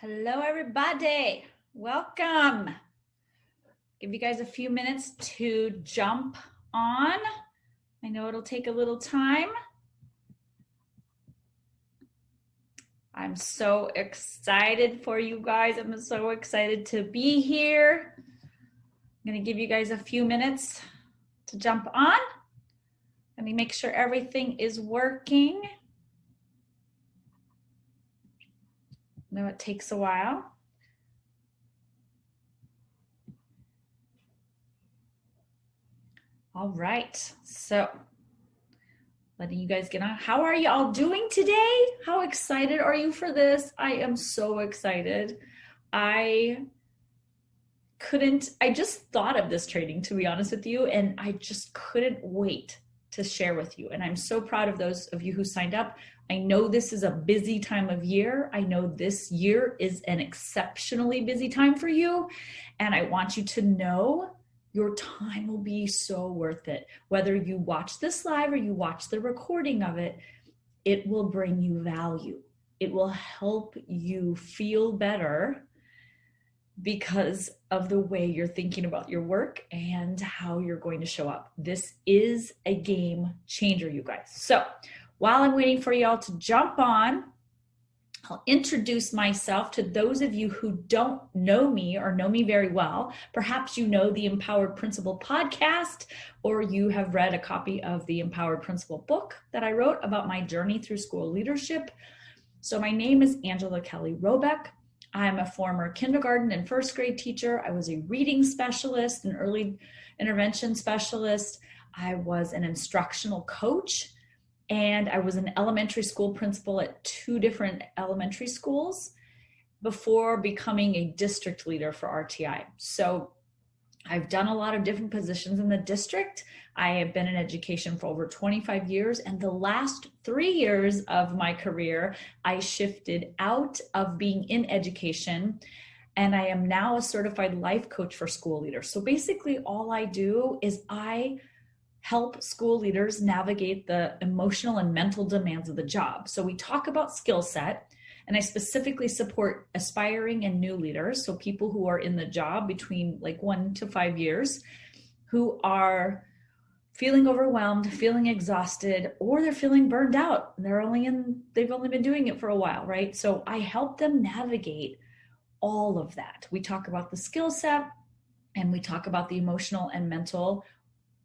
Hello, everybody. Welcome. Give you guys a few minutes to jump on. I know it'll take a little time. I'm so excited for you guys. I'm so excited to be here. I'm going to give you guys a few minutes to jump on. Let me make sure everything is working. I know it takes a while. All right, so letting you guys get on. How are you all doing today? How excited are you for this? I am so excited. I just thought of this training, to be honest with you, and I just couldn't wait to share with you. And I'm so proud of those of you who signed up. I know this is a busy time of year. I know this year is an exceptionally busy time for you. And I want you to know your time will be so worth it. Whether you watch this live or you watch the recording of it, it will bring you value. It will help you feel better because of the way you're thinking about your work and how you're going to show up. This is a game changer, you guys. So while I'm waiting for y'all to jump on, I'll introduce myself to those of you who don't know me or know me very well. Perhaps you know the Empowered Principal podcast, or you have read a copy of the Empowered Principal book that I wrote about my journey through school leadership. So my name is Angela Kelly Robeck. I'm a former kindergarten and first grade teacher. I was a reading specialist, an early intervention specialist. I was an instructional coach. And I was an elementary school principal at 2 different elementary schools before becoming a district leader for RTI. So I've done a lot of different positions in the district. I have been in education for over 25 years. And the last 3 years of my career, I shifted out of being in education. And I am now a certified life coach for school leaders. So basically all I do is I help school leaders navigate the emotional and mental demands of the job. So we talk about skill set, and I specifically support aspiring and new leaders. So people who are in the job between like 1 to 5 years, who are feeling overwhelmed, feeling exhausted, or they're feeling burned out. They've only been doing it for a while, right? So I help them navigate all of that. We talk about the skill set, and we talk about the emotional and mental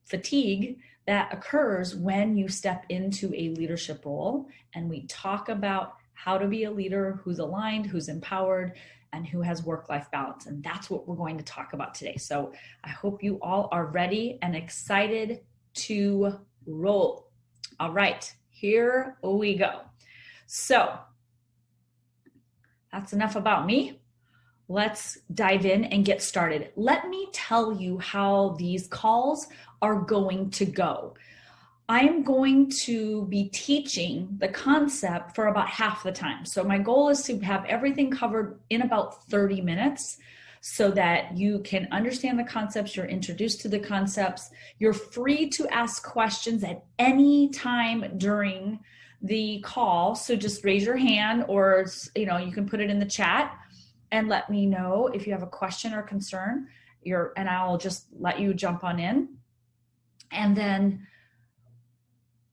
fatigue that occurs when you step into a leadership role. And we talk about how to be a leader who's aligned, who's empowered, and who has work-life balance. And that's what we're going to talk about today. So I hope you all are ready and excited to roll. All right, here we go. So that's enough about me. Let's dive in and get started. Let me tell you how these calls are going to go. I am going to be teaching the concept for about half the time. So my goal is to have everything covered in about 30 minutes so that you can understand the concepts, you're introduced to the concepts. You're free to ask questions at any time during the call. So just raise your hand, or you can put it in the chat and let me know if you have a question or concern, and I'll just let you jump on in. And then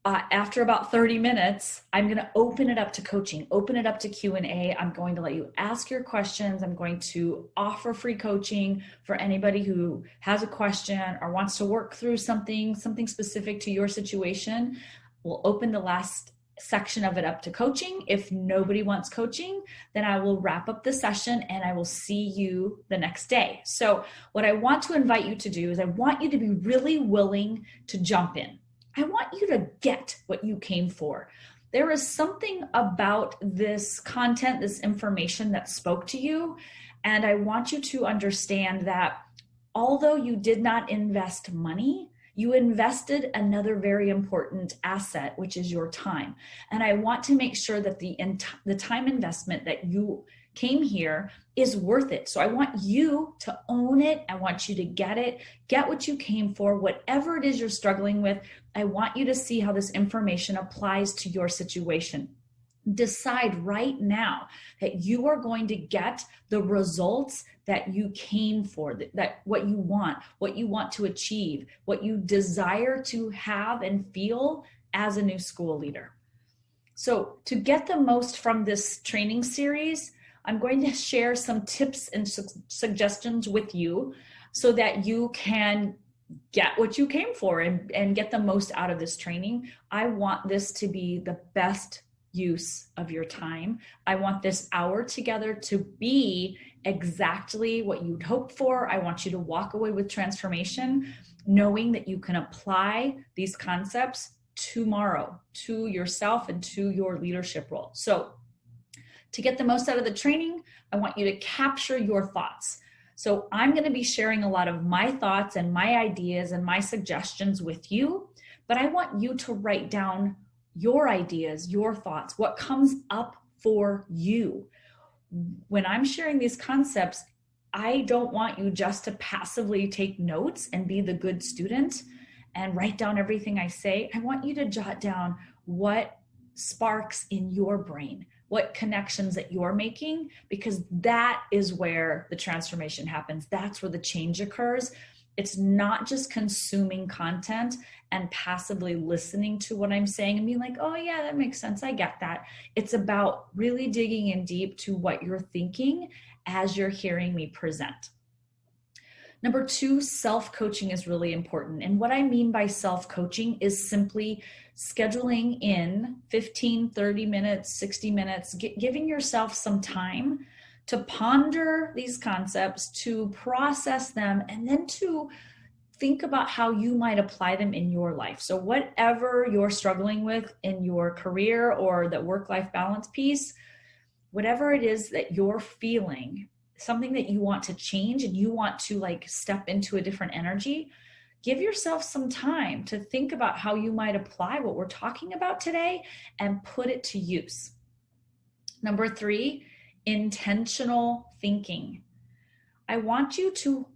after about 30 minutes, I'm going to open it up to coaching, open it up to Q&A. I'm going to let you ask your questions. I'm going to offer free coaching for anybody who has a question or wants to work through something specific to your situation. We'll open the last section of it up to coaching. If nobody wants coaching, then I will wrap up the session and I will see you the next day. So what I want to invite you to do is I want you to be really willing to jump in. I want you to get what you came for. There is something about this content, this information that spoke to you. And I want you to understand that although you did not invest money, you invested another very important asset, which is your time. And I want to make sure that the time investment that you came here is worth it. So I want you to own it. I want you to get what you came for, whatever it is you're struggling with. I want you to see how this information applies to your situation. Decide right now that you are going to get the results that you came for, that what you want to achieve, what you desire to have and feel as a new school leader. So to get the most from this training series, I'm going to share some tips and suggestions with you so that you can get what you came for and get the most out of this training. I want this to be the best use of your time. I want this hour together to be exactly what you'd hope for. I want you to walk away with transformation, knowing that you can apply these concepts tomorrow to yourself and to your leadership role. So to get the most out of the training, I want you to capture your thoughts. So I'm going to be sharing a lot of my thoughts and my ideas and my suggestions with you, but I want you to write down your ideas, your thoughts, what comes up for you. When I'm sharing these concepts, I don't want you just to passively take notes and be the good student and write down everything I say. I want you to jot down what sparks in your brain, what connections that you're making, because that is where the transformation happens. That's where the change occurs. It's not just consuming content and passively listening to what I'm saying and being like, oh yeah, that makes sense. I get that. It's about really digging in deep to what you're thinking as you're hearing me present. Number 2, self-coaching is really important. And what I mean by self-coaching is simply scheduling in 15, 30 minutes, 60 minutes, giving yourself some time to ponder these concepts, to process them, and then to think about how you might apply them in your life. So whatever you're struggling with in your career or the work-life balance piece, whatever it is that you're feeling, something that you want to change and you want to like step into a different energy, give yourself some time to think about how you might apply what we're talking about today and put it to use. Number 3, intentional thinking. I want you to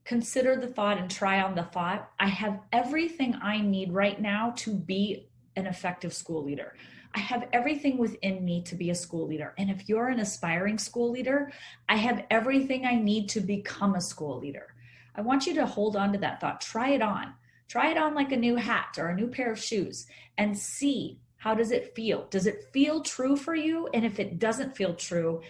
consider the thought and try on the thought, I have everything I need right now to be an effective school leader. I have everything within me to be a school leader. And if you're an aspiring school leader, I have everything I need to become a school leader. I want you to hold on to that thought. Try it on. Try it on like a new hat or a new pair of shoes and see, how does it feel? Does it feel true for you? And if it doesn't feel true,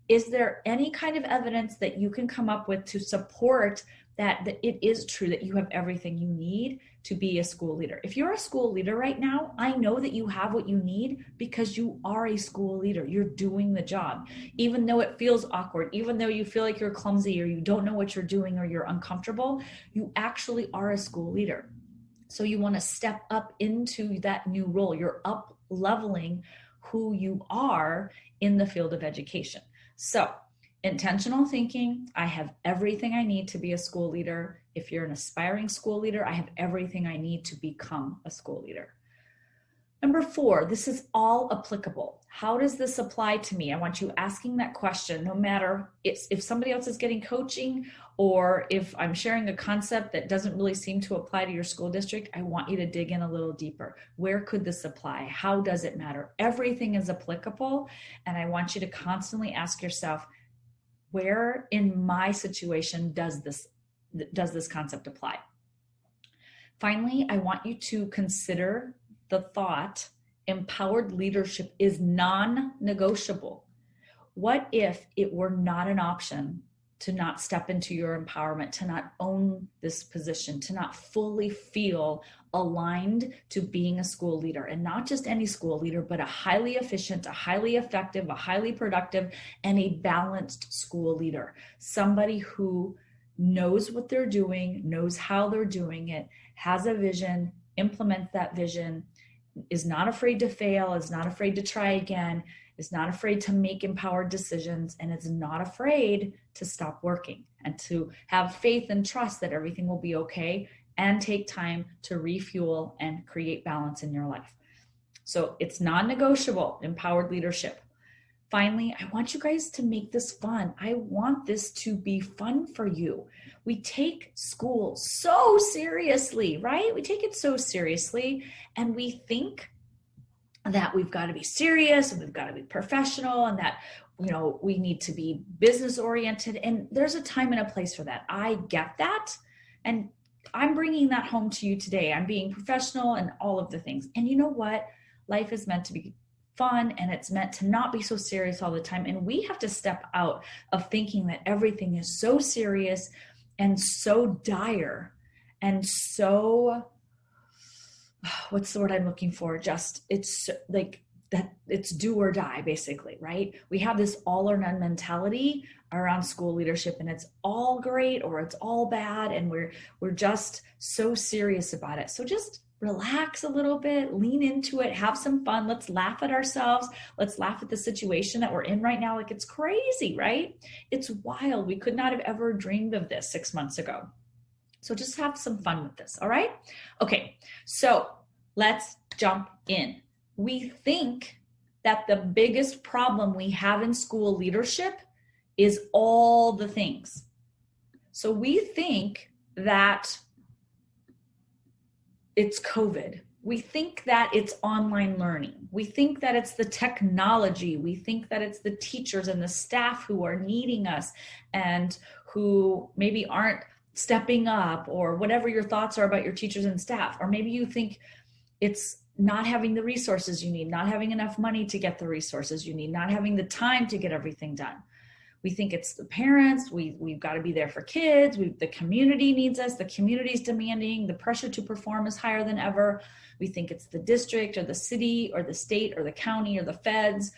is there any kind of evidence that you can come up with to support that it is true, that you have everything you need to be a school leader? If you're a school leader right now, I know that you have what you need because you are a school leader. You're doing the job. Even though it feels awkward, even though you feel like you're clumsy or you don't know what you're doing or you're uncomfortable, you actually are a school leader. So you want to step up into that new role. You're up leveling who you are in the field of education. So intentional thinking, I have everything I need to be a school leader. If you're an aspiring school leader, I have everything I need to become a school leader. Number 4, this is all applicable. How does this apply to me? I want you asking that question, no matter if somebody else is getting coaching or if I'm sharing a concept that doesn't really seem to apply to your school district. I want you to dig in a little deeper. Where could this apply? How does it matter? Everything is applicable. And I want you to constantly ask yourself, where in my situation does this concept apply? Finally, I want you to consider the thought, empowered leadership is non-negotiable. What if it were not an option to not step into your empowerment, to not own this position, to not fully feel aligned to being a school leader, and not just any school leader, but a highly efficient, a highly effective, a highly productive, and a balanced school leader. Somebody who knows what they're doing, knows how they're doing it, has a vision, implements that vision, is not afraid to fail, is not afraid to try again, is not afraid to make empowered decisions, and is not afraid to stop working and to have faith and trust that everything will be okay and take time to refuel and create balance in your life. So it's non-negotiable, empowered leadership. Finally, I want you guys to make this fun. I want this to be fun for you. We take school so seriously, right? We take it so seriously, and we think that we've got to be serious and we've got to be professional and that, we need to be business oriented. And there's a time and a place for that. I get that. And I'm bringing that home to you today. I'm being professional and all of the things. And you know what? Life is meant to be fun, and it's meant to not be so serious all the time. And we have to step out of thinking that everything is so serious and so dire and so, what's the word I'm looking for? Just, it's like that it's do or die, basically, right? We have this all or none mentality around school leadership, and it's all great or it's all bad. And we're just so serious about it. So just relax a little bit, lean into it, have some fun. Let's laugh at ourselves. Let's laugh at the situation that we're in right now. Like, it's crazy, right? It's wild. We could not have ever dreamed of this 6 months ago. So just have some fun with this. All right. Okay. So let's jump in. We think that the biggest problem we have in school leadership is all the things. So we think that it's COVID. We think that it's online learning. We think that it's the technology. We think that it's the teachers and the staff who are needing us and who maybe aren't stepping up, or whatever your thoughts are about your teachers and staff. Or maybe you think it's not having the resources you need, not having enough money to get the resources you need, not having the time to get everything done. We think it's the parents. We've got to be there for kids. The community needs us. The community's demanding. The pressure to perform is higher than ever. We think it's the district or the city or the state or the county or the feds,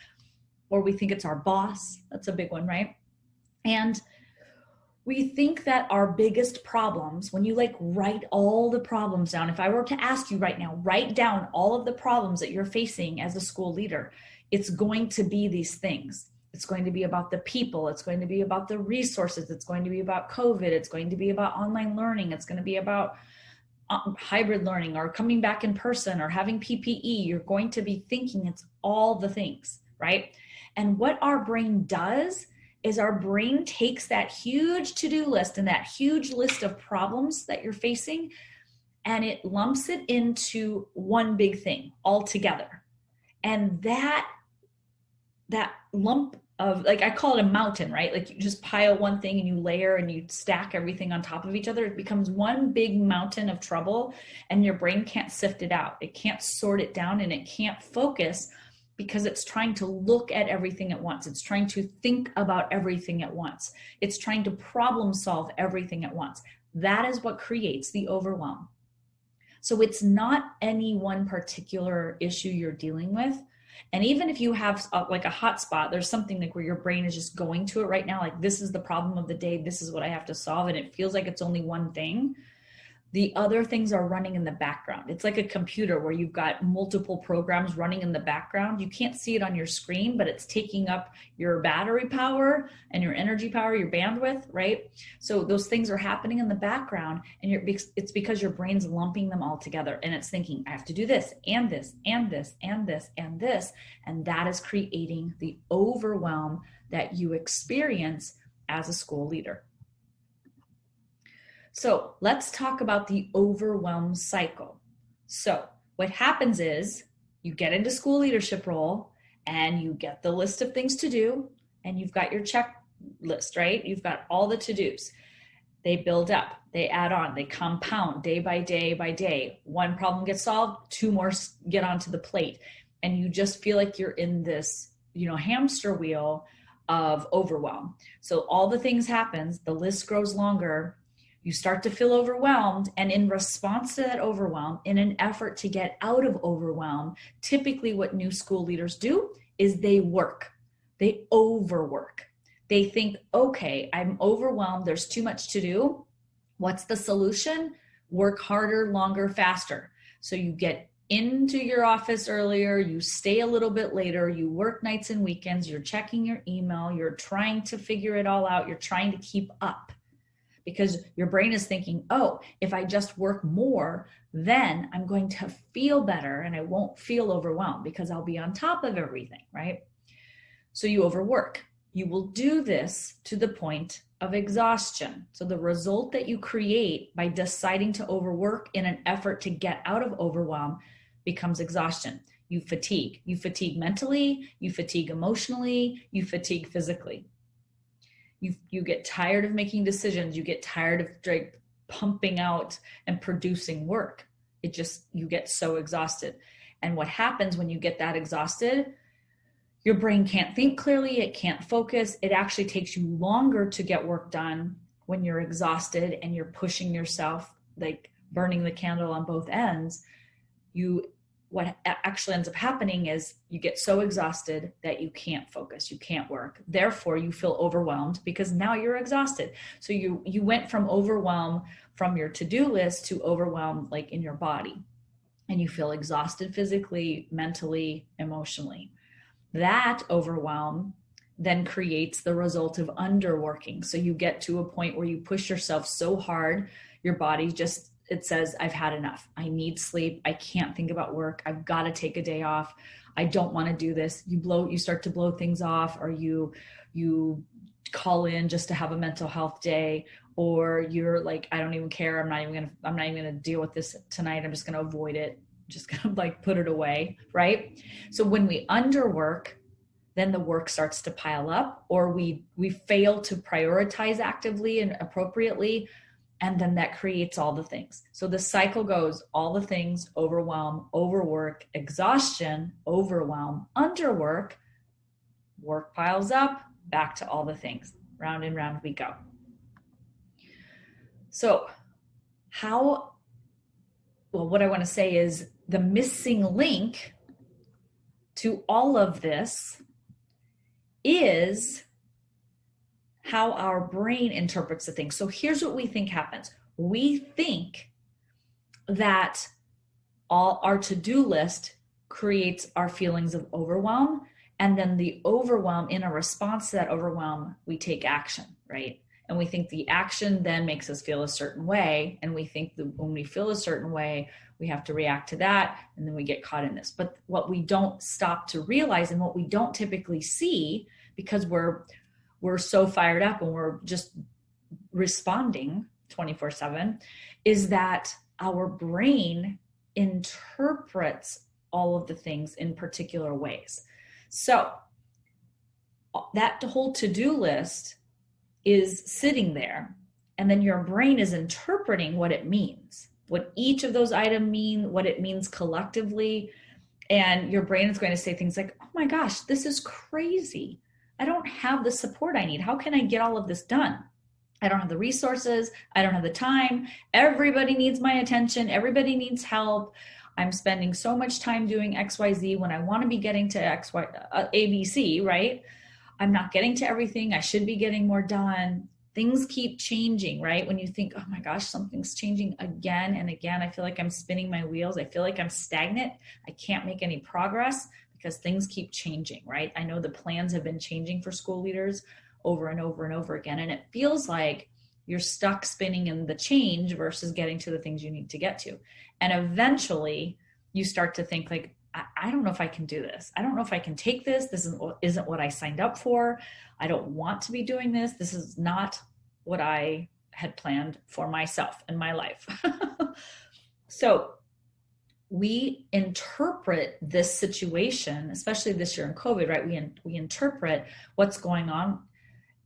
or we think it's our boss. That's a big one, right? And we think that our biggest problems, when you write all the problems down, if I were to ask you right now, write down all of the problems that you're facing as a school leader, it's going to be these things. It's going to be about the people. It's going to be about the resources. It's going to be about COVID. It's going to be about online learning. It's going to be about hybrid learning or coming back in person or having PPE. You're going to be thinking it's all the things, right? And what our brain does is our brain takes that huge to-do list and that huge list of problems that you're facing, and it lumps it into one big thing altogether. And that lump of, I call it a mountain, right? You just pile one thing and you layer and you stack everything on top of each other. It becomes one big mountain of trouble, and your brain can't sift it out. It can't sort it down, and it can't focus because it's trying to look at everything at once. It's trying to think about everything at once. It's trying to problem solve everything at once. That is what creates the overwhelm. So it's not any one particular issue you're dealing with. And even if you have a hot spot, there's something where your brain is just going to it right now. This is the problem of the day. This is what I have to solve. And it feels like it's only one thing. The other things are running in the background. It's like a computer where you've got multiple programs running in the background. You can't see it on your screen, but it's taking up your battery power and your energy power, your bandwidth, right? So those things are happening in the background, and it's because your brain's lumping them all together, and it's thinking, I have to do this and this and this and this and this. And that is creating the overwhelm that you experience as a school leader. So let's talk about the overwhelm cycle. So what happens is you get into school leadership role and you get the list of things to do, and you've got your checklist, right? You've got all the to-dos. They build up, they add on, they compound day by day by day. One problem gets solved, two more get onto the plate. And you just feel like you're in this, hamster wheel of overwhelm. So all the things happens, the list grows longer. You start to feel overwhelmed, and in response to that overwhelm, in an effort to get out of overwhelm, typically what new school leaders do is they overwork. They think, okay, I'm overwhelmed. There's too much to do. What's the solution? Work harder, longer, faster. So you get into your office earlier, you stay a little bit later, you work nights and weekends, you're checking your email, you're trying to figure it all out, you're trying to keep up. Because your brain is thinking, oh, if I just work more, then I'm going to feel better and I won't feel overwhelmed because I'll be on top of everything, right? So you overwork. You will do this to the point of exhaustion. So the result that you create by deciding to overwork in an effort to get out of overwhelm becomes exhaustion. You fatigue. You fatigue mentally, you fatigue emotionally, you fatigue physically. You get tired of making decisions. You get tired of like pumping out and producing work. You get so exhausted. And what happens when you get that exhausted, your brain can't think clearly. It can't focus. It actually takes you longer to get work done when you're exhausted and you're pushing yourself, like burning the candle on both ends. What actually ends up happening is you get so exhausted that you can't focus, you can't work. Therefore, you feel overwhelmed because now you're exhausted. So you went from overwhelm from your to-do list to overwhelm like in your body. And you feel exhausted physically, mentally, emotionally. That overwhelm then creates the result of underworking. So you get to a point where you push yourself so hard, your body just, it says, I've had enough. I need sleep. I can't think about work. I've got to take a day off. I don't want to do this. You start to blow things off, or you call in just to have a mental health day, or you're like, I don't even care. I'm not even going to deal with this tonight. I'm just going to avoid it. Just kind of like put it away. Right. So when we underwork, then the work starts to pile up, or we fail to prioritize actively and appropriately. And then that creates all the things. So the cycle goes, all the things: overwhelm, overwork, exhaustion, overwhelm, underwork, work piles up, back to all the things. Round and round we go. So what I want to say is the missing link to all of this is how our brain interprets the thing. So here's what we think happens. We think that all our to-do list creates our feelings of overwhelm. And then the overwhelm, in a response to that overwhelm, we take action, right? And we think the action then makes us feel a certain way. And we think that when we feel a certain way, we have to react to that. And then we get caught in this. But what we don't stop to realize, and what we don't typically see, because we're so fired up and we're just responding 24/7, is that our brain interprets all of the things in particular ways. So that whole to-do list is sitting there, and then your brain is interpreting what it means, what each of those items mean, what it means collectively. And your brain is going to say things like, oh my gosh, this is crazy. I don't have the support I need. How can I get all of this done? I don't have the resources. I don't have the time. Everybody needs my attention. Everybody needs help. I'm spending so much time doing XYZ when I want to be getting to ABC, right? I'm not getting to everything. I should be getting more done. Things keep changing, right? When you think, oh my gosh, something's changing again and again. I feel like I'm spinning my wheels. I feel like I'm stagnant. I can't make any progress because things keep changing, right? I know the plans have been changing for school leaders over and over and over again. And it feels like you're stuck spinning in the change versus getting to the things you need to get to. And eventually you start to think like, I don't know if I can do this. I don't know if I can take this. This isn't what I signed up for. I don't want to be doing this. This is not what I had planned for myself and my life. So we interpret this situation, especially this year in COVID, right? We interpret what's going on,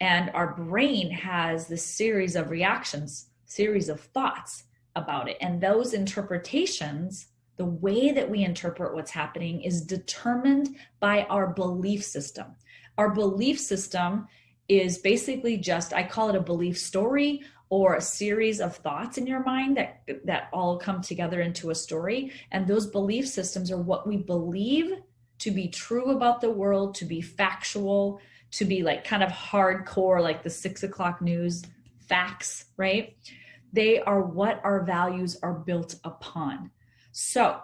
and our brain has this series of reactions, series of thoughts about it. And those interpretations, the way that we interpret what's happening, is determined by our belief system. Our belief system is basically just, I call it a belief story, or a series of thoughts in your mind that all come together into a story. And those belief systems are what we believe to be true about the world, to be factual, to be like kind of hardcore, like the 6 o'clock news facts, right? They are what our values are built upon. So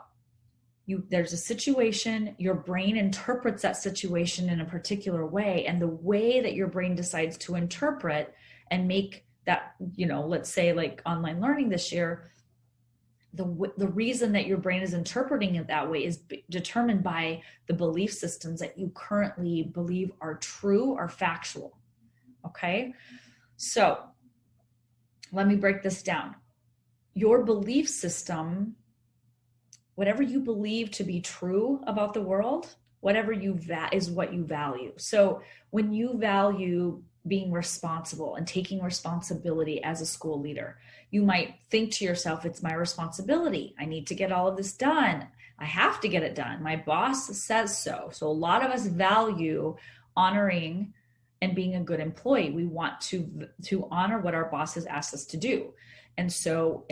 there's a situation, your brain interprets that situation in a particular way, and the way that your brain decides to interpret and make that, let's say like online learning this year, the reason that your brain is interpreting it that way is determined by the belief systems that you currently believe are true or factual. Okay, so let me break this down. Your belief system whatever you believe to be true about the world, whatever is what you value. So when you value being responsible and taking responsibility as a school leader, you might think to yourself, it's my responsibility. I need to get all of this done. I have to get it done. My boss says so. So a lot of us value honoring and being a good employee. We want to honor what our boss has asked us to do. And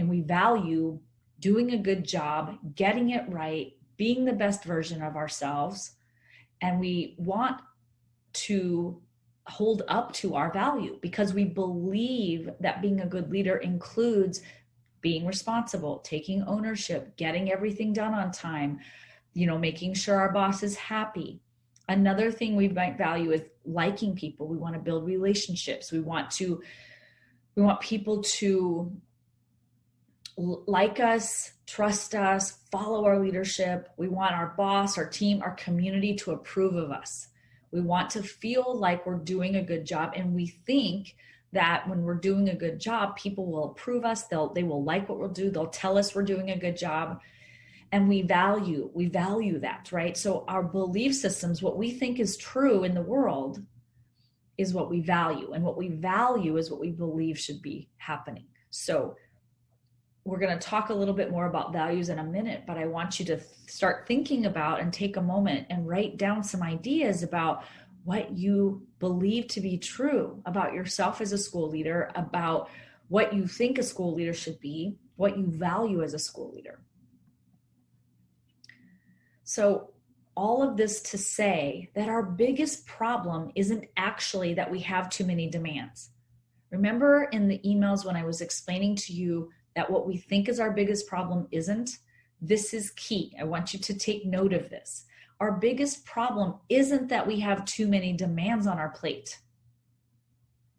we value doing a good job, getting it right, being the best version of ourselves. And we want to hold up to our value because we believe that being a good leader includes being responsible, taking ownership, getting everything done on time, making sure our boss is happy. Another thing we might value is liking people. We want to build relationships. We want people to like us, trust us, follow our leadership. We want our boss, our team, our community to approve of us. We want to feel like we're doing a good job. And we think that when we're doing a good job, people will approve us. They will like what we'll do. They'll tell us we're doing a good job. And we value that, right? So our belief systems, what we think is true in the world is what we value. And what we value is what we believe should be happening. So we're going to talk a little bit more about values in a minute, but I want you to start thinking about and take a moment and write down some ideas about what you believe to be true about yourself as a school leader, about what you think a school leader should be, what you value as a school leader. So all of this to say that our biggest problem isn't actually that we have too many demands. Remember in the emails when I was explaining to you that what we think is our biggest problem isn't? This is key. I want you to take note of this. Our biggest problem isn't that we have too many demands on our plate.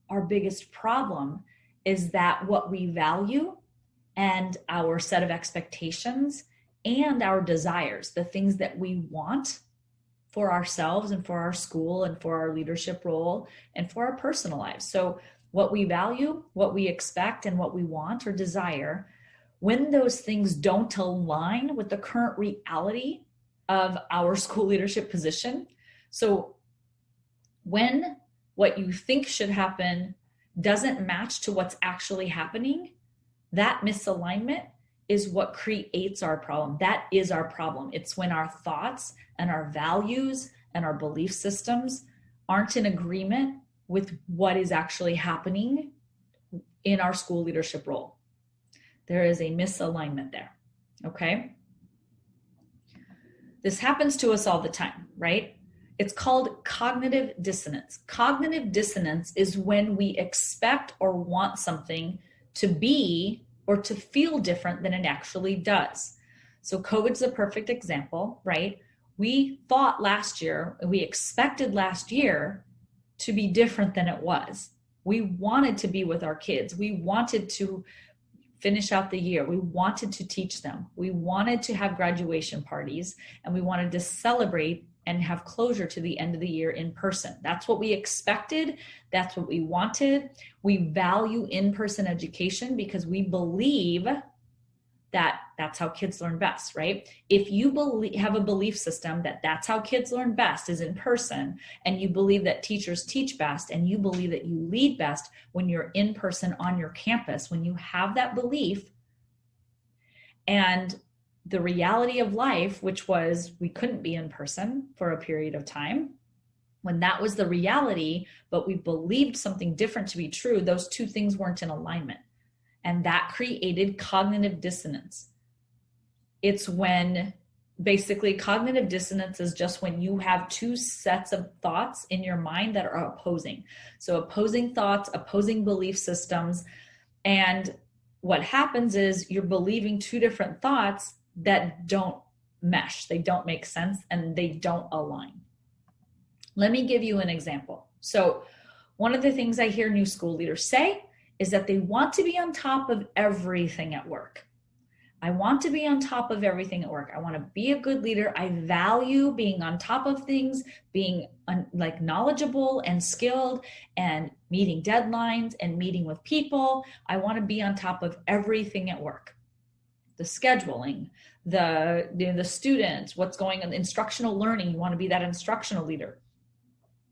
Our biggest problem is that what we value and our set of expectations and our desires, the things that we want for ourselves and for our school and for our leadership role and for our personal lives. So what we value, what we expect, and what we want or desire, when those things don't align with the current reality of our school leadership position. So when what you think should happen doesn't match to what's actually happening, that misalignment is what creates our problem. That is our problem. It's when our thoughts and our values and our belief systems aren't in agreement with what is actually happening in our school leadership role. There is a misalignment there, okay? This happens to us all the time, right? It's called cognitive dissonance. Cognitive dissonance is when we expect or want something to be or to feel different than it actually does. So COVID's a perfect example, right? We thought last year, we expected last year to be different than it was. We wanted to be with our kids. We wanted to finish out the year. We wanted to teach them. We wanted to have graduation parties, and we wanted to celebrate and have closure to the end of the year in person. That's what we expected. That's what we wanted. We value in-person education because we believe that that's how kids learn best, right? If you have a belief system that that's how kids learn best is in person, and you believe that teachers teach best, and you believe that you lead best when you're in person on your campus, when you have that belief, and the reality of life, which was we couldn't be in person for a period of time, when that was the reality, but we believed something different to be true, those two things weren't in alignment. And that created cognitive dissonance. It's when basically cognitive dissonance is just when you have two sets of thoughts in your mind that are opposing. So opposing thoughts, opposing belief systems. And what happens is you're believing two different thoughts that don't mesh. They don't make sense and they don't align. Let me give you an example. So one of the things I hear new school leaders say is that they want to be on top of everything at work. I want to be on top of everything at work. I want to be a good leader. I value being on top of things, being like knowledgeable and skilled and meeting deadlines and meeting with people. I want to be on top of everything at work. the scheduling, the students, what's going on, instructional learning. You want to be that instructional leader.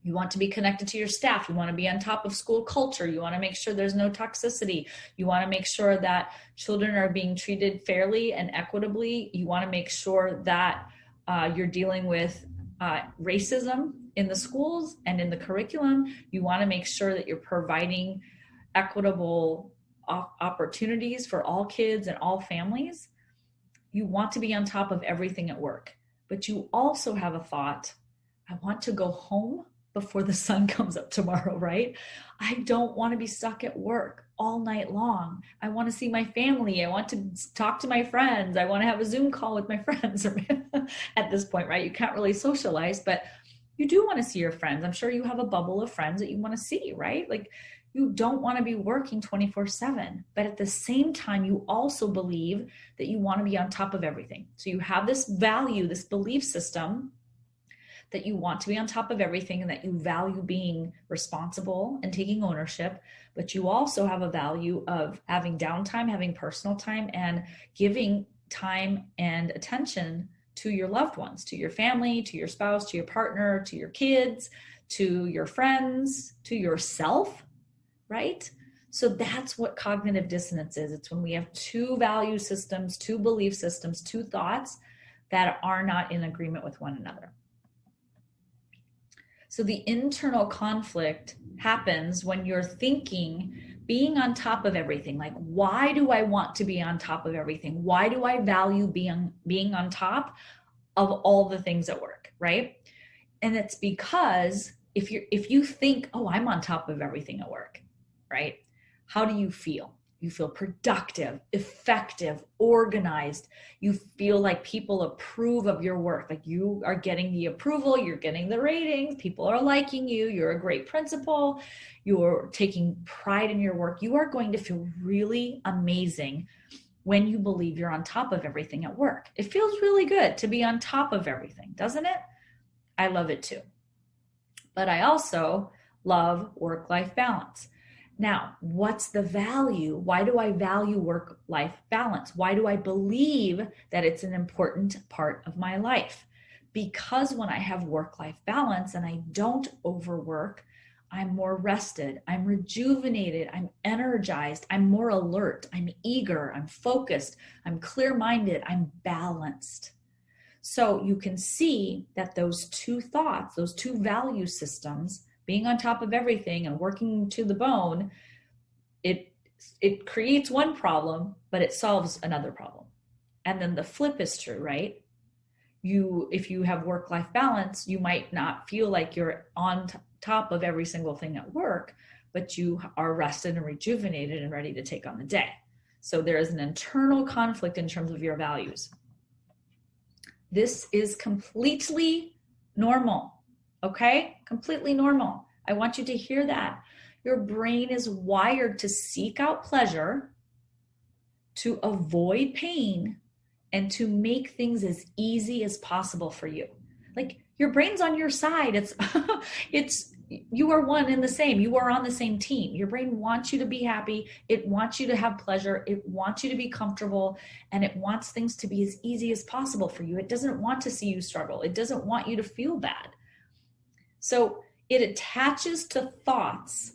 You want to be connected to your staff. You want to be on top of school culture. You want to make sure there's no toxicity. You want to make sure that children are being treated fairly and equitably. You want to make sure that you're dealing with racism in the schools and in the curriculum. You want to make sure that you're providing equitable opportunities for all kids and all families. You want to be on top of everything at work, but you also have a thought, I want to go home before the sun comes up tomorrow, right? I don't want to be stuck at work all night long. I want to see my family. I want to talk to my friends. I want to have a Zoom call with my friends at this point, right? You can't really socialize, but you do want to see your friends. I'm sure you have a bubble of friends that you want to see, right? Like, you don't want to be working 24/7, but at the same time, you also believe that you want to be on top of everything. So you have this value, this belief system that you want to be on top of everything and that you value being responsible and taking ownership, but you also have a value of having downtime, having personal time, and giving time and attention to your loved ones, to your family, to your spouse, to your partner, to your kids, to your friends, to yourself, right? So that's what cognitive dissonance is. It's when we have two value systems, two belief systems, two thoughts that are not in agreement with one another. So the internal conflict happens when you're thinking, being on top of everything. Like, why do I want to be on top of everything? Why do I value being on top of all the things at work, right? And it's because if you think, oh, I'm on top of everything at work, right? How do you feel? You feel productive, effective, organized. You feel like people approve of your work. Like, you are getting the approval, you're getting the ratings, people are liking you, you're a great principal, you're taking pride in your work. You are going to feel really amazing when you believe you're on top of everything at work. It feels really good to be on top of everything, doesn't it? I love it too. But I also love work-life balance. Now, what's the value? Why do I value work-life balance? Why do I believe that it's an important part of my life? Because when I have work-life balance and I don't overwork, I'm more rested, I'm rejuvenated, I'm energized, I'm more alert, I'm eager, I'm focused, I'm clear-minded, I'm balanced. So you can see that those two thoughts, those two value systems, being on top of everything and working to the bone, it creates one problem, but it solves another problem. And then the flip is true, right? If you have work-life balance, you might not feel like you're on top of every single thing at work, but you are rested and rejuvenated and ready to take on the day. So there is an internal conflict in terms of your values. This is completely normal, okay? Completely normal. I want you to hear that. Your brain is wired to seek out pleasure, to avoid pain, and to make things as easy as possible for you. Like, your brain's on your side. You are one and the same. You are on the same team. Your brain wants you to be happy. It wants you to have pleasure. It wants you to be comfortable, and it wants things to be as easy as possible for you. It doesn't want to see you struggle. It doesn't want you to feel bad. So it attaches to thoughts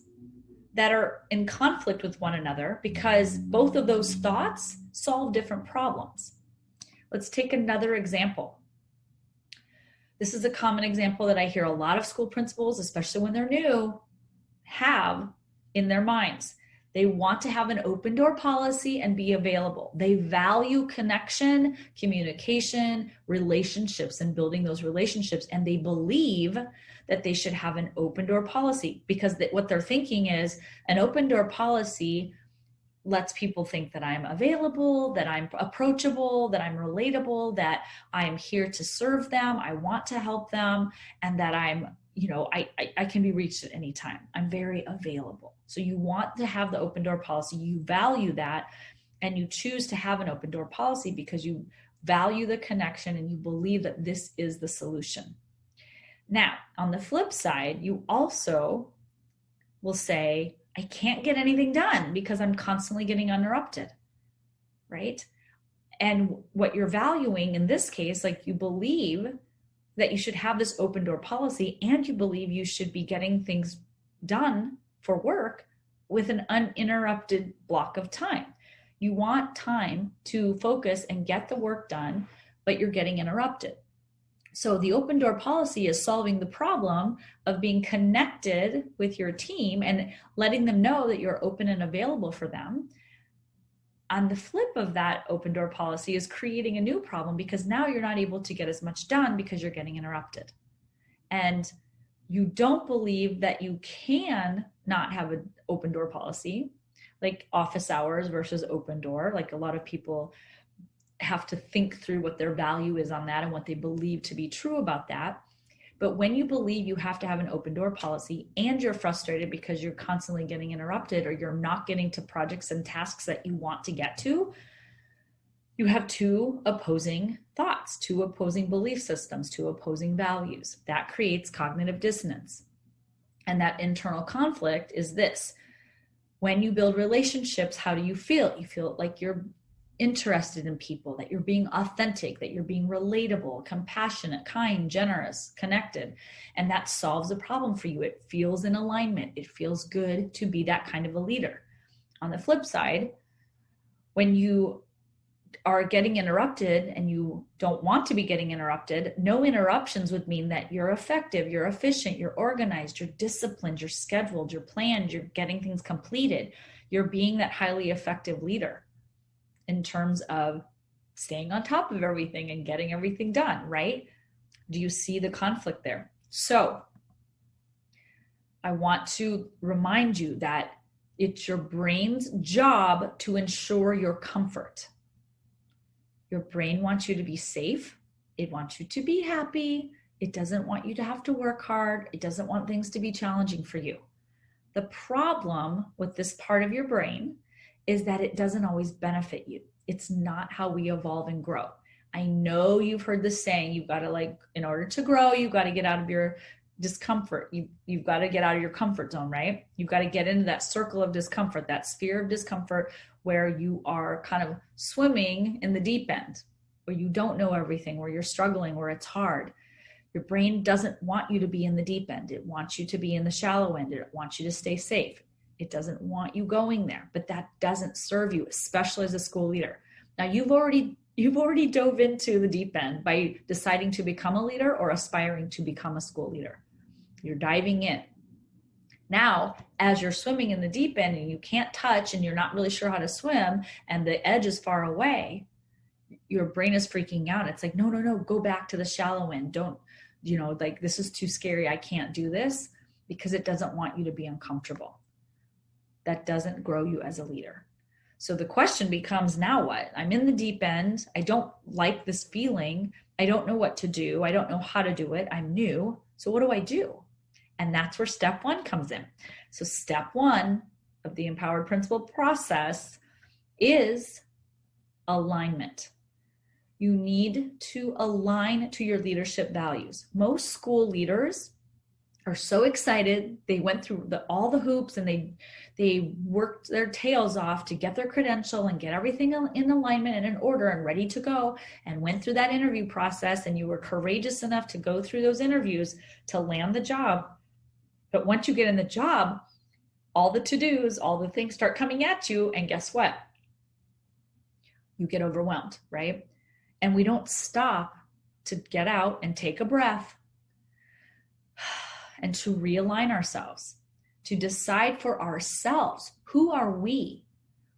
that are in conflict with one another because both of those thoughts solve different problems. Let's take another example. This is a common example that I hear a lot of school principals, especially when they're new, have in their minds. They want to have an open door policy and be available. They value connection, communication, relationships, and building those relationships. And they believe that they should have an open door policy because what they're thinking is an open door policy lets people think that I'm available, that I'm approachable, that I'm relatable, that I'm here to serve them, I want to help them, and that I'm, I can be reached at any time. I'm very available. So you want to have the open door policy, you value that, and you choose to have an open door policy because you value the connection and you believe that this is the solution. Now, on the flip side, you also will say, I can't get anything done because I'm constantly getting interrupted, right? And what you're valuing in this case, like you believe that you should have this open door policy, and you believe you should be getting things done for work with an uninterrupted block of time. You want time to focus and get the work done, but you're getting interrupted. So the open door policy is solving the problem of being connected with your team and letting them know that you're open and available for them. On the flip of that open door policy is creating a new problem, because now you're not able to get as much done because you're getting interrupted. And you don't believe that you can not have an open door policy, like office hours versus open door. Like a lot of people have to think through what their value is on that and what they believe to be true about that. But when you believe you have to have an open door policy and you're frustrated because you're constantly getting interrupted, or you're not getting to projects and tasks that you want to get to, you have two opposing thoughts, two opposing belief systems, two opposing values. That creates cognitive dissonance. And that internal conflict is this: when you build relationships, how do you feel? You feel like you're interested in people, that you're being authentic, that you're being relatable, compassionate, kind, generous, connected. And that solves a problem for you. It feels in alignment. It feels good to be that kind of a leader. On the flip side, when you are getting interrupted and you don't want to be getting interrupted, no interruptions would mean that you're effective, you're efficient, you're organized, you're disciplined, you're scheduled, you're planned, you're getting things completed. You're being that highly effective leader in terms of staying on top of everything and getting everything done, right? Do you see the conflict there? So I want to remind you that it's your brain's job to ensure your comfort. Your brain wants you to be safe. It wants you to be happy. It doesn't want you to have to work hard. It doesn't want things to be challenging for you. The problem with this part of your brain is that it doesn't always benefit you. It's not how we evolve and grow. I know you've heard the saying, you've got to in order to grow, you've got to get out of your discomfort. You've got to get out of your comfort zone, right? You've got to get into that circle of discomfort, that sphere of discomfort where you are kind of swimming in the deep end, where you don't know everything, where you're struggling, where it's hard. Your brain doesn't want you to be in the deep end. It wants you to be in the shallow end. It wants you to stay safe. It doesn't want you going there, but that doesn't serve you, especially as a school leader. Now you've already dove into the deep end by deciding to become a leader or aspiring to become a school leader. You're diving in. Now, as you're swimming in the deep end and you can't touch and you're not really sure how to swim and the edge is far away, your brain is freaking out. It's like, no, go back to the shallow end. Don't, this is too scary. I can't do this, because it doesn't want you to be uncomfortable. That doesn't grow you as a leader. So the question becomes, now what? I'm in the deep end. I don't like this feeling. I don't know what to do. I don't know how to do it. I'm new. So what do I do? And that's where step one comes in. So step one of the Empowered Principal process is alignment. You need to align to your leadership values. Most school leaders are so excited. They went through all the hoops and they worked their tails off to get their credential and get everything in alignment and in order and ready to go, and went through that interview process, and you were courageous enough to go through those interviews to land the job. But once you get in the job, all the to-dos, all the things start coming at you, and guess what? You get overwhelmed, right? And we don't stop to get out and take a breath and to realign ourselves, to decide for ourselves, who are we?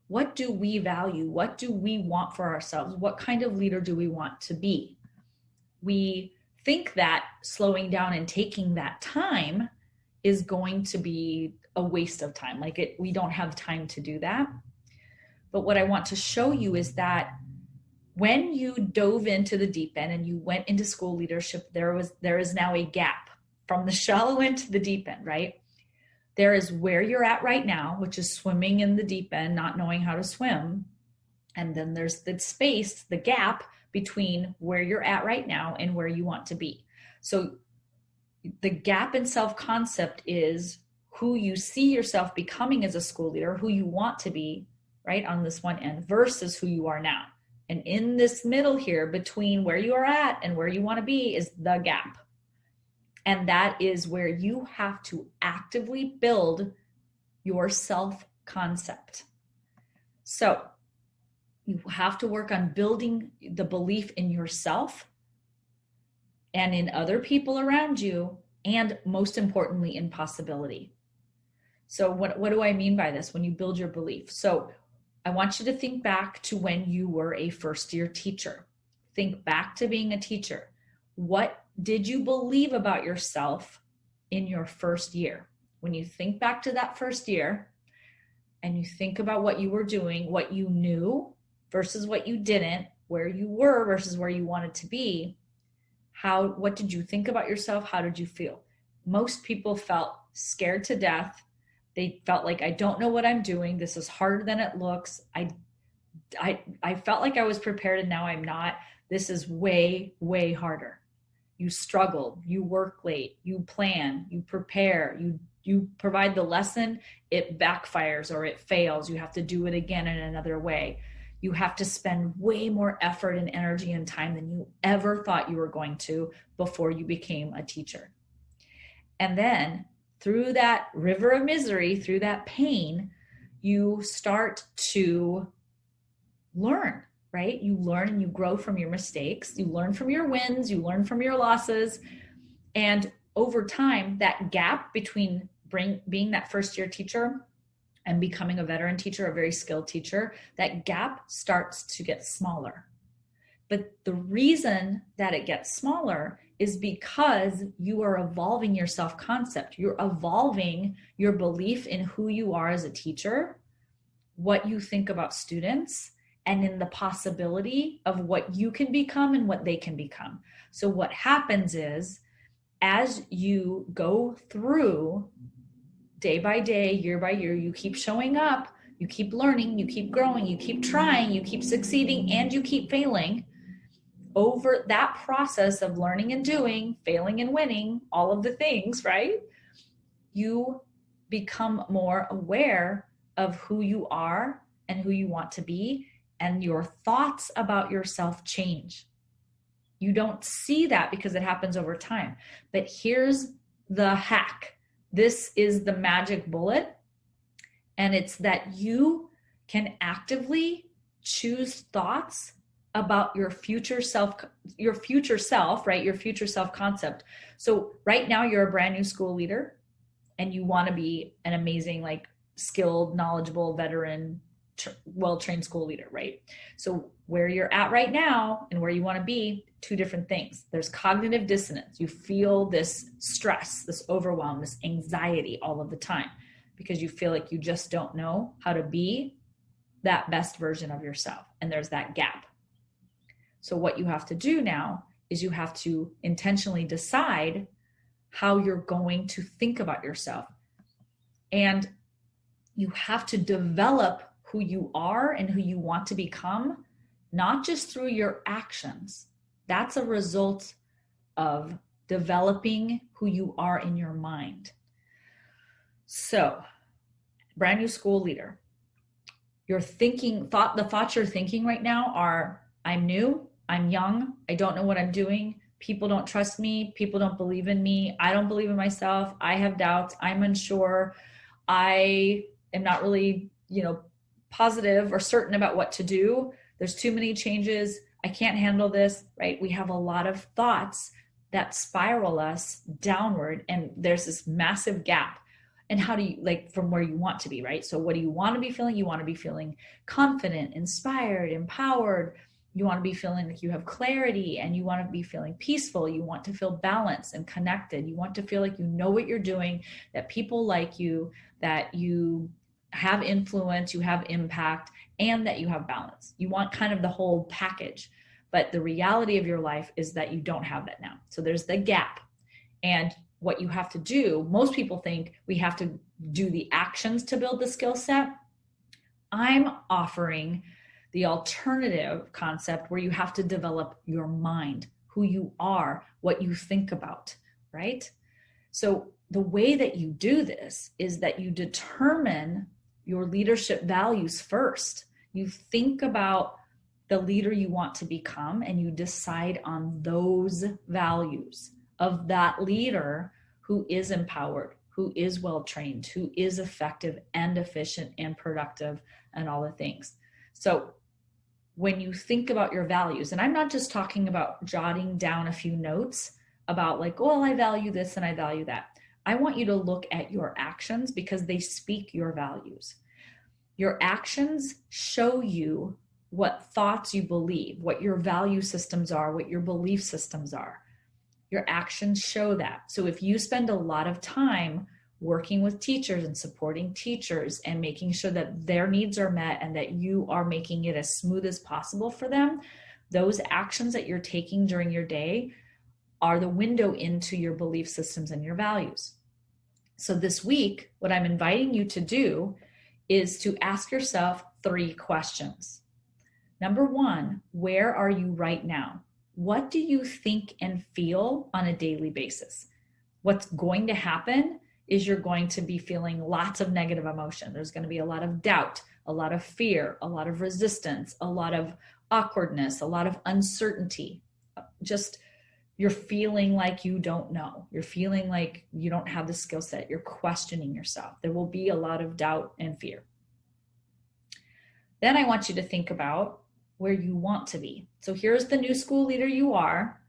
What do we value? What do we want for ourselves? What kind of leader do we want to be? We think that slowing down and taking that time is going to be a waste of time. We don't have time to do that. But what I want to show you is that when you dove into the deep end and you went into school leadership, there is now a gap from the shallow end to the deep end, right? There is where you're at right now, which is swimming in the deep end, not knowing how to swim. And then there's the space, the gap between where you're at right now and where you want to be. So the gap in self-concept is who you see yourself becoming as a school leader, who you want to be, right, on this one end, versus who you are now. And in this middle here, between where you are at and where you want to be, is the gap. And that is where you have to actively build your self-concept. So you have to work on building the belief in yourself and in other people around you, and most importantly, in possibility. So what do I mean by this? When you build your belief. So I want you to think back to when you were a first-year teacher. Think back to being a teacher. What did you believe about yourself in your first year? When you think back to that first year and you think about what you were doing, what you knew versus what you didn't, where you were versus where you wanted to be, what did you think about yourself? How did you feel? Most people felt scared to death. They felt like, I don't know what I'm doing. This is harder than it looks. I felt like I was prepared and now I'm not. This is way, way harder. You struggle, you work late, you plan, you prepare, you provide the lesson, it backfires or it fails. You have to do it again in another way. You have to spend way more effort and energy and time than you ever thought you were going to before you became a teacher. And then through that river of misery, through that pain, you start to learn, right? You learn and you grow from your mistakes. You learn from your wins. You learn from your losses. And over time, that gap between being that first-year teacher and becoming a veteran teacher, a very skilled teacher, that gap starts to get smaller. But the reason that it gets smaller is because you are evolving your self-concept. You're evolving your belief in who you are as a teacher, what you think about students, and in the possibility of what you can become and what they can become. So what happens is, as you go through day by day, year by year, you keep showing up, you keep learning, you keep growing, you keep trying, you keep succeeding, and you keep failing. Over that process of learning and doing, failing and winning, all of the things, right? You become more aware of who you are and who you want to be, and your thoughts about yourself change. You don't see that because it happens over time. But here's the hack. This is the magic bullet. And it's that you can actively choose thoughts about your future self, right? Your future self concept. So right now you're a brand new school leader and you want to be an amazing, like skilled, knowledgeable, veteran, well-trained school leader, right? So where you're at right now and where you want to be, two different things. There's cognitive dissonance. You feel this stress, this overwhelm, this anxiety all of the time because you feel like you just don't know how to be that best version of yourself. And there's that gap. So what you have to do now is you have to intentionally decide how you're going to think about yourself. And you have to develop who you are and who you want to become, not just through your actions. That's a result of developing who you are in your mind. So, brand new school leader, the thoughts you're thinking right now are, I'm new, I'm young, I don't know what I'm doing, people don't trust me, people don't believe in me, I don't believe in myself, I have doubts, I'm unsure, I am not really, positive or certain about what to do. There's too many changes. I can't handle this, right? We have a lot of thoughts that spiral us downward, and there's this massive gap. And how do you, from where you want to be, right? So what do you want to be feeling? You want to be feeling confident, inspired, empowered. You want to be feeling like you have clarity, and you want to be feeling peaceful. You want to feel balanced and connected. You want to feel like you know what you're doing, that people like you, that you have influence, you have impact, and that you have balance. You want kind of the whole package. But the reality of your life is that you don't have that now. So there's the gap. And what you have to do, most people think we have to do the actions to build the skill set. I'm offering the alternative concept where you have to develop your mind, who you are, what you think about, right? So the way that you do this is that you determine your leadership values first. You think about the leader you want to become, and you decide on those values of that leader who is empowered, who is well trained, who is effective and efficient and productive and all the things. So when you think about your values, and I'm not just talking about jotting down a few notes about like, oh, I value this and I value that. I want you to look at your actions because they speak your values. Your actions show you what thoughts you believe, what your value systems are, what your belief systems are. Your actions show that. So if you spend a lot of time working with teachers and supporting teachers and making sure that their needs are met and that you are making it as smooth as possible for them, those actions that you're taking during your day are the window into your belief systems and your values. So this week, what I'm inviting you to do is to ask yourself 3 questions. Number 1, where are you right now? What do you think and feel on a daily basis? What's going to happen is you're going to be feeling lots of negative emotion. There's going to be a lot of doubt, a lot of fear, a lot of resistance, a lot of awkwardness, a lot of uncertainty. Just you're feeling like you don't know. You're feeling like you don't have the skill set. You're questioning yourself. There will be a lot of doubt and fear. Then I want you to think about where you want to be. So here's the new school leader you are,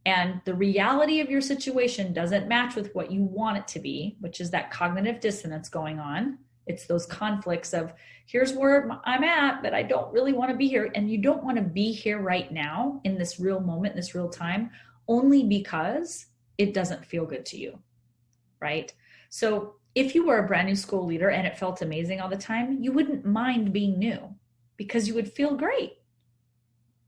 and the reality of your situation doesn't match with what you want it to be, which is that cognitive dissonance going on. It's those conflicts of here's where I'm at, but I don't really want to be here. And you don't want to be here right now in this real moment, in this real time, only because it doesn't feel good to you, right? So if you were a brand new school leader and it felt amazing all the time, you wouldn't mind being new because you would feel great,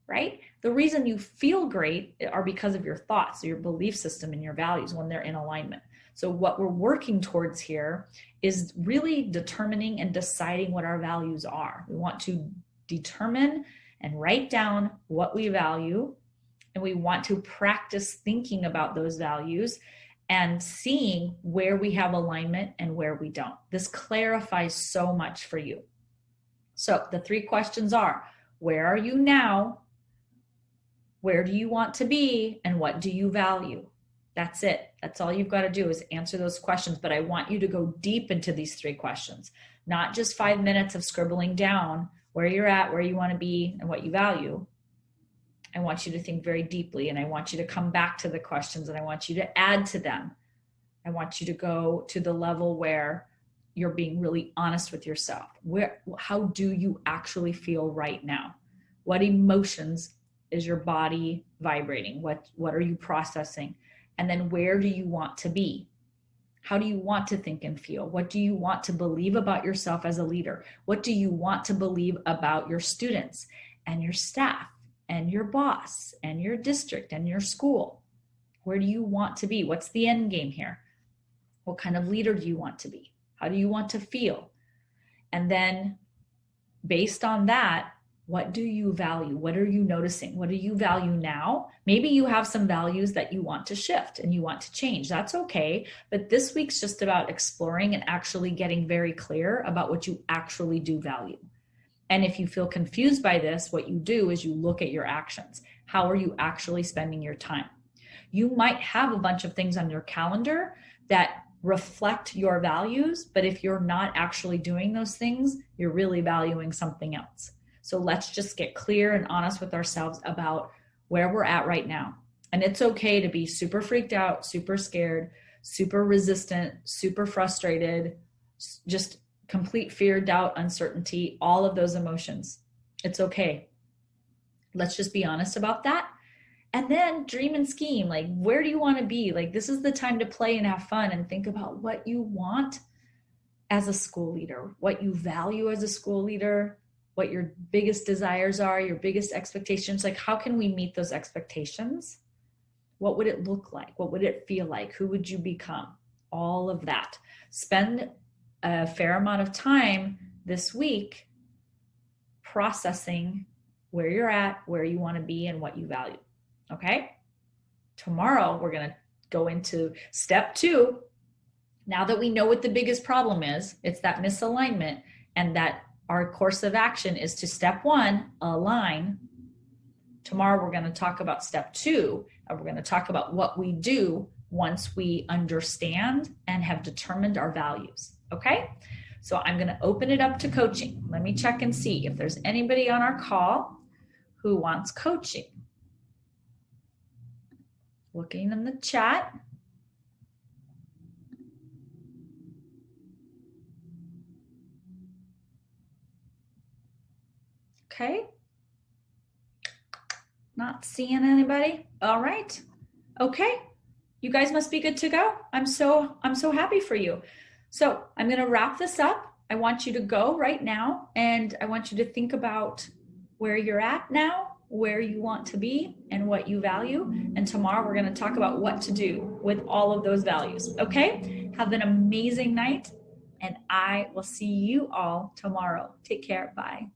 right? The reason you feel great are because of your thoughts, your belief system, and your values when they're in alignment. So what we're working towards here is really determining and deciding what our values are. We want to determine and write down what we value, and we want to practice thinking about those values and seeing where we have alignment and where we don't. This clarifies so much for you. So the 3 questions are, where are you now? Where do you want to be? And what do you value? That's it. That's all you've got to do is answer those questions. But I want you to go deep into these 3 questions, not just 5 minutes of scribbling down where you're at, where you want to be, and what you value. I want you to think very deeply, and I want you to come back to the questions, and I want you to add to them. I want you to go to the level where you're being really honest with yourself. How do you actually feel right now? What emotions is your body vibrating? What are you processing? And then where do you want to be? How do you want to think and feel? What do you want to believe about yourself as a leader? What do you want to believe about your students and your staff and your boss and your district and your school? Where do you want to be? What's the end game here? What kind of leader do you want to be? How do you want to feel? And then based on that, what do you value? What are you noticing? What do you value now? Maybe you have some values that you want to shift and you want to change. That's okay. But this week's just about exploring and actually getting very clear about what you actually do value. And if you feel confused by this, what you do is you look at your actions. How are you actually spending your time? You might have a bunch of things on your calendar that reflect your values, but if you're not actually doing those things, you're really valuing something else. So let's just get clear and honest with ourselves about where we're at right now. And it's okay to be super freaked out, super scared, super resistant, super frustrated, just complete fear, doubt, uncertainty, all of those emotions. It's okay. Let's just be honest about that. And then dream and scheme. Like, where do you want to be? Like, this is the time to play and have fun and think about what you want as a school leader, what you value as a school leader, what your biggest desires are, your biggest expectations. Like, how can we meet those expectations? What would it look like? What would it feel like? Who would you become? All of that. Spend a fair amount of time this week processing where you're at, where you want to be, and what you value. Okay? Tomorrow, we're going to go into step 2. Now that we know what the biggest problem is, it's that misalignment, and that our course of action is to step 1, align. Tomorrow, we're going to talk about step 2, and we're going to talk about what we do once we understand and have determined our values. Okay? So I'm going to open it up to coaching. Let me check and see if there's anybody on our call who wants coaching. Looking in the chat. Okay. Not seeing anybody. All right. Okay. You guys must be good to go. I'm so happy for you. So I'm going to wrap this up. I want you to go right now, and I want you to think about where you're at now, where you want to be, and what you value. And tomorrow we're going to talk about what to do with all of those values. Okay? Have an amazing night, and I will see you all tomorrow. Take care. Bye.